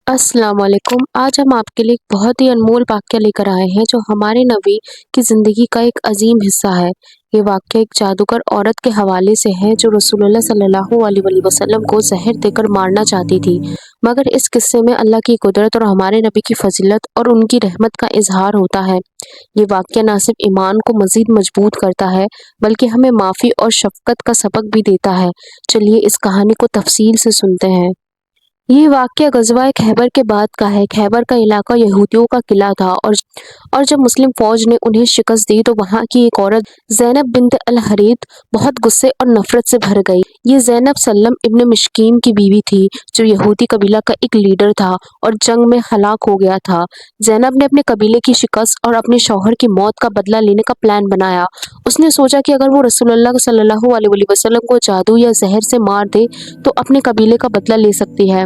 अस्सलाम वालेकुम। आज हम आपके लिए एक बहुत ही अनमोल वाक़या लेकर आए हैं जो हमारे नबी की ज़िंदगी का एक अजीम हिस्सा है। ये वाक़या एक जादूगर औरत के हवाले से है जो रसूलुल्लाह सल्लल्लाहु अलैहि वसल्लम को ज़हर देकर मारना चाहती थी। मगर इस किस्से में अल्लाह की कुदरत और हमारे नबी की फ़ज़ीलत और उनकी रहमत का इज़हार होता है। ये वाक़या ना सिर्फ ईमान को मज़ीद मजबूत करता है बल्कि हमें माफ़ी और शफ़क़त का सबक भी देता है। चलिए इस कहानी को तफ़सील से सुनते हैं। ये वाक़या ग़ज़वा खैबर के बाद का है। खैबर का इलाका यहूदियों का किला था और जब मुस्लिम फ़ौज ने उन्हें शिकस्त दी तो वहाँ की एक औरत ज़ैनब बिन्त अल-हरीथ बहुत गुस्से और नफ़रत से भर गई। ये ज़ैनब सल्लम इब्न मिश्कीम की बीवी थी जो यहूदी कबीला का एक लीडर था और जंग में हलाक हो गया था। ज़ैनब ने अपने कबीले की शिकस्त और अपने शौहर की मौत का बदला लेने का प्लान बनाया। उसने सोचा कि अगर वो रसूलुल्लाह सल्लल्लाहु अलैहि वसल्लम को जादू या ज़हर से मार दे तो अपने कबीले का बदला ले सकती है।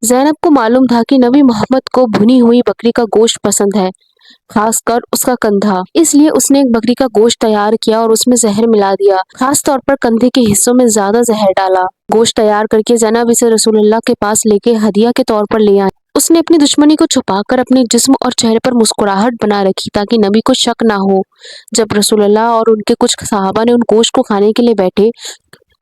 ज़ैनब को मालूम था कि नबी मोहम्मद को भुनी हुई बकरी का गोश्त पसंद है, खासकर उसका कंधा। इसलिए उसने एक बकरी का गोश्त तैयार किया और उसमें ज़हर मिला दिया, खास तौर पर कंधे के हिस्सों में ज़्यादा ज़हर डाला। गोश्त तैयार करके ज़ैनब इसे रसूलुल्लाह के पास लेके हदिया के तौर पर ले आई। उसने अपनी दुश्मनी को छुपाकर अपने जिस्म और चेहरे पर मुस्कुराहट बना रखी ताकि नबी को शक ना हो। जब रसूलुल्लाह और उनके कुछ सहाबा ने उन गोश्त को खाने के लिए बैठे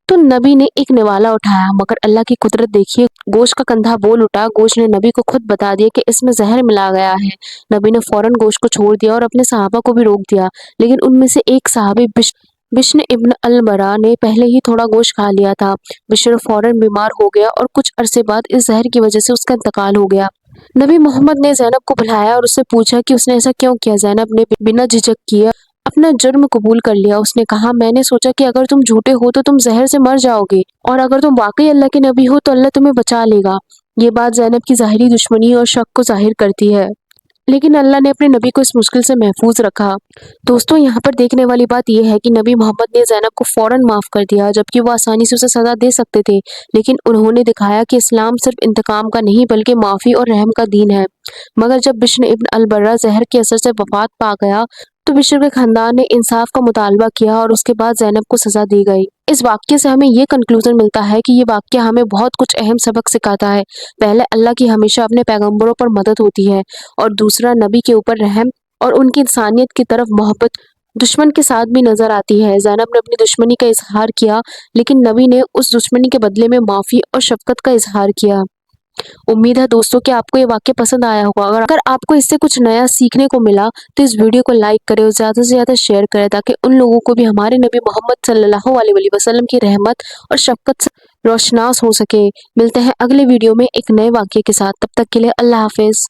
तो नबी ने एक निवाला उठाया, मगर अल्लाह की कुदरत देखिए, गोश्त का कंधा बोल उठा। गोश्त ने नबी को खुद बता दिया कि इसमें जहर मिला गया है। नबी ने फौरन गोश्त को छोड़ दिया और अपने सहाबा को भी रोक दिया, लेकिन उनमें से एक सहाबी बिश्र इब्न अल-बरा ने पहले ही थोड़ा गोश्त खा लिया था। बिश्र फौरन बीमार हो गया और कुछ अरसे बाद इस जहर की वजह से उसका इंतकाल हो गया। नबी मोहम्मद ने ज़ैनब को बुलाया और उससे पूछा कि उसने ऐसा क्यों किया। ज़ैनब ने बिना झिझक किए अपना जुर्म कबूल कर लिया। उसने कहा, मैंने सोचा कि अगर तुम झूठे हो तो तुम जहर से मर जाओगे और अगर तुम वाकई अल्लाह के नबी हो तो अल्लाह तुम्हें बचा लेगा। ये बात ज़ैनब की ज़ाहिरी दुश्मनी और शक को ज़ाहिर करती है, लेकिन अल्लाह ने अपने नबी को इस मुश्किल से महफूज रखा। दोस्तों, यहाँ पर देखने वाली बात यह है कि नबी मोहम्मद ने ज़ैनब को फौरन माफ़ कर दिया, जबकि वो आसानी से उसे सज़ा दे सकते थे, लेकिन उन्होंने दिखाया कि इस्लाम सिर्फ इंतकाम का नहीं बल्कि माफ़ी और रहम का दीन है। मगर जब बिश्र इब्न अल-बर्रा ज़हर के असर से वफ़ात पा गया तो बिश्र के खानदान ने इंसाफ का मुतालबा किया और उसके बाद ज़ैनब को सज़ा दी गई। इस वाक़ये से हमें ये कंक्लूजन मिलता है कि ये वाक़या हमें बहुत कुछ अहम सबक सिखाता है। पहले, अल्लाह की हमेशा अपने पैगंबरों पर मदद होती है और दूसरा, नबी के ऊपर रहम और उनकी इंसानियत की तरफ मोहब्बत दुश्मन के साथ भी नजर आती है। ज़ैनब ने अपनी दुश्मनी का इजहार किया, लेकिन नबी ने उस दुश्मनी के बदले में माफ़ी और शफकत का इजहार किया। उम्मीद है दोस्तों कि आपको ये वाक्य पसंद आया होगा। अगर आपको इससे कुछ नया सीखने को मिला तो इस वीडियो को लाइक करें और ज़्यादा से ज़्यादा शेयर करें ताकि उन लोगों को भी हमारे नबी मोहम्मद सल्लल्लाहु अलैहि वसल्लम की रहमत और शफकत से रोशनास हो सके। मिलते हैं अगले वीडियो में एक नए वाक्य के साथ। तब तक के लिए अल्लाह हाफिज़।